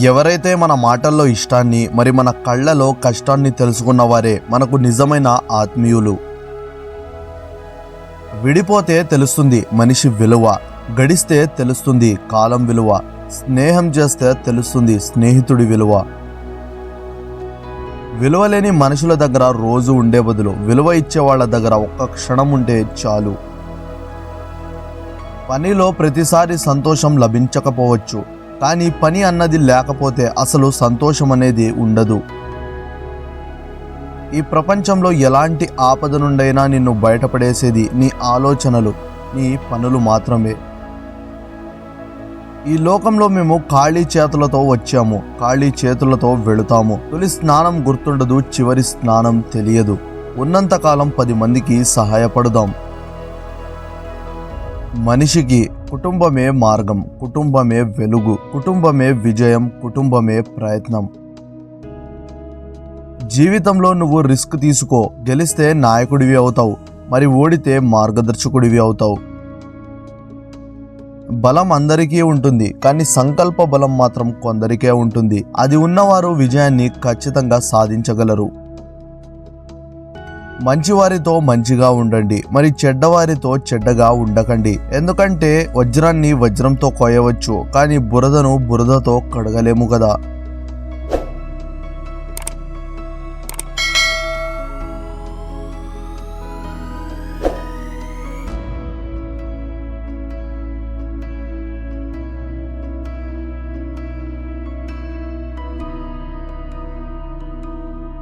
ఎవరైతే మన మాటల్లో ఇష్టాన్ని మరి మన కళ్ళలో కష్టాన్ని తెలుసుకున్న వారే మనకు నిజమైన ఆత్మీయులు. విడిపోతే తెలుస్తుంది మనిషి విలువ, గడిస్తే తెలుస్తుంది కాలం విలువ, స్నేహం చేస్తే తెలుస్తుంది స్నేహితుడి విలువ. విలువలేని మనుషుల దగ్గర రోజు ఉండే బదులు విలువ ఇచ్చే వాళ్ళ దగ్గర ఒక్క క్షణం ఉంటే చాలు. పనిలో ప్రతిసారి సంతోషం లభించకపోవచ్చు, కానీ పని అన్నది లేకపోతే అసలు సంతోషం అనేది ఉండదు. ఈ ప్రపంచంలో ఎలాంటి ఆపద నుండైనా నిన్ను బయటపడేసేది నీ ఆలోచనలు, నీ పనులు మాత్రమే. ఈ లోకంలో మేము ఖాళీ చేతులతో వచ్చాము, ఖాళీ చేతులతో వెళుతాము. తొలి స్నానం గుర్తుండదు, చివరి స్నానం తెలియదు. ఉన్నంతకాలం 10 మందికి సహాయపడదాం. మనిషికి కుటుంబమే మార్గం, కుటుంబమే వెలుగు, కుటుంబమే విజయం, కుటుంబమే ప్రయత్నం. జీవితంలో నువ్వు రిస్క్ తీసుకో, గెలిస్తే నాయకుడివి అవుతావు, మరి ఓడితే మార్గదర్శకుడివి అవుతావు. బలం అందరికీ ఉంటుంది, కానీ సంకల్ప బలం మాత్రం కొందరికే ఉంటుంది. అది ఉన్నవారు విజయాన్ని ఖచ్చితంగా సాధించగలరు. మంచివారితో మంచిగా ఉండండి, మరి చెడ్డవారితో చెడ్డగా ఉండకండి. ఎందుకంటే వజ్రాన్ని వజ్రంతో కోయవచ్చు, కానీ బురదను బురదతో కడగలేము కదా.